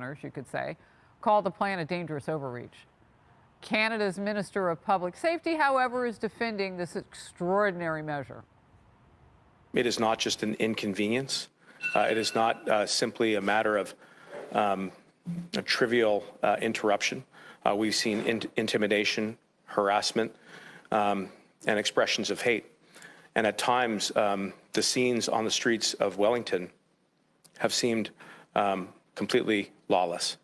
centers, you could say, called the plan a dangerous overreach. Canada's Minister of Public Safety, however, is defending this extraordinary measure. It is not just an inconvenience. It is not simply a matter of a trivial interruption. We've seen intimidation, harassment, and expressions of hate. And at times, the scenes on the streets of Wellington have seemed completely lawless.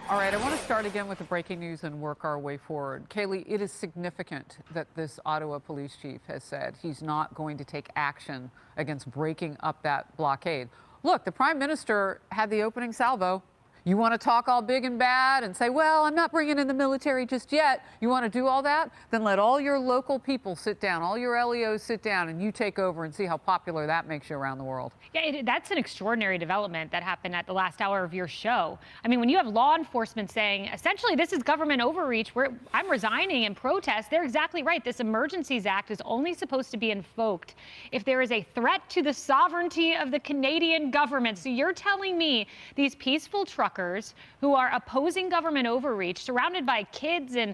All right, I want to start again with the breaking news and work our way forward. Kaylee, it is significant that this Ottawa police chief has said he's not going to take action against breaking up that blockade. Look, the Prime Minister had the opening salvo. You want to talk all big and bad and say, well, I'm not bringing in the military just yet. You want to do all that? Then let all your local people sit down, all your LEOs sit down, and you take over and see how popular that makes you around the world. Yeah, that's an extraordinary development that happened at the last hour of your show. I mean, when you have law enforcement saying, essentially, this is government overreach, I'm resigning in protest, they're exactly right. This Emergencies Act is only supposed to be invoked if there is a threat to the sovereignty of the Canadian government. So you're telling me these peaceful truckers who are opposing government overreach, surrounded by kids and,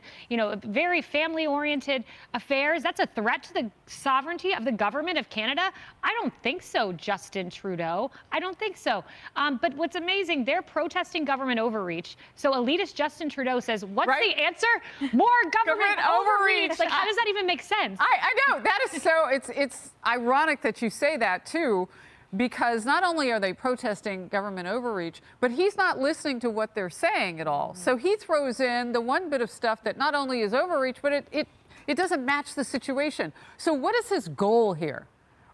very family-oriented affairs, that's a threat to the sovereignty of the government of Canada? I don't think so, Justin Trudeau. I don't think so. But what's amazing, they're protesting government overreach. So elitist Justin Trudeau says, what's the answer? More government overreach. Like, how does that even make sense? I know. That is so, it's ironic that you say that, too. Because not only are they protesting government overreach, but he's not listening to what they're saying at all. So he throws in the one bit of stuff that not only is overreach, but it doesn't match the situation. So what is his goal here,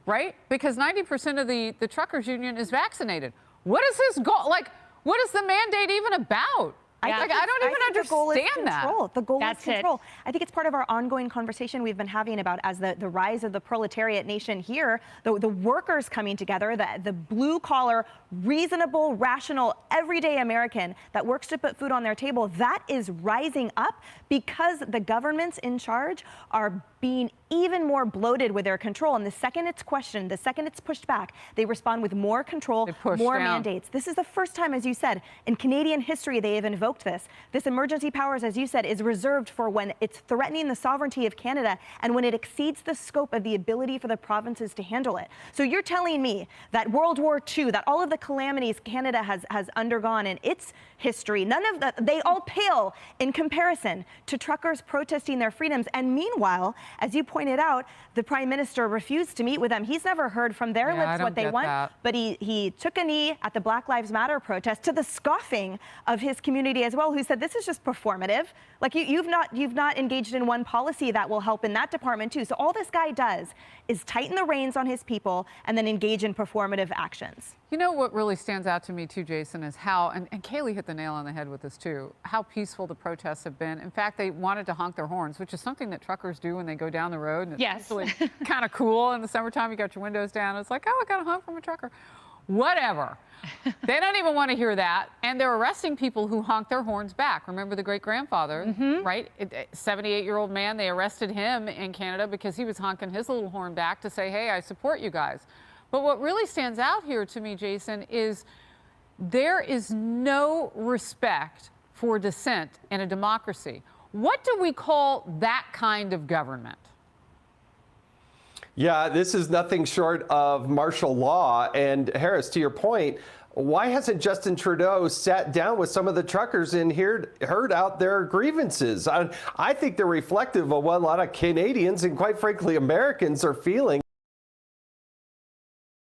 right? Because 90% of the truckers union is vaccinated. What is his goal? Like, what is the mandate even about? Yeah. I don't even understand that. The goal is control. I think it's part of our ongoing conversation we've been having about as the rise of the proletariat nation here, the workers coming together, the blue-collar, reasonable, rational, everyday American that works to put food on their table, that is rising up because the governments in charge are being even more bloated with their control. And the second it's questioned, the second it's pushed back, they respond with more control, more mandates. This is the first time, as you said, in Canadian history they have invoked this. This emergency powers, as you said, is reserved for when it's threatening the sovereignty of Canada and when it exceeds the scope of the ability for the provinces to handle it. So you're telling me that World War II, that all of the calamities Canada has undergone in its history, none of that, they all pale in comparison to truckers protesting their freedoms. And meanwhile, as you pointed out, the Prime Minister refused to meet with them. He's never heard from their lips what they want, but he took a knee at the Black Lives Matter protest to the scoffing of his community as well, who said this is just performative. Like you've not engaged in one policy that will help in that department too. So all this guy does is tighten the reins on his people and then engage in performative actions. You know what really stands out to me too, Jason, is how, and Kaylee hit the nail on the head with this too, how peaceful the protests have been. In fact, they wanted to honk their horns, which is something that truckers do when they go down the road. And it's actually kind of cool in the summertime. You got your windows down. It's like, oh, I got a honk from a trucker. Whatever. They don't even want to hear that. And they're arresting people who honk their horns back. Remember the great-grandfather, right? 78-year-old man, they arrested him in Canada because he was honking his little horn back to say, hey, I support you guys. But what really stands out here to me, Jason, is there is no respect for dissent in a democracy. What do we call that kind of government? Yeah, this is nothing short of martial law. And Harris, to your point, why hasn't Justin Trudeau sat down with some of the truckers and heard out their grievances? I think they're reflective of what a lot of Canadians and quite frankly Americans are feeling.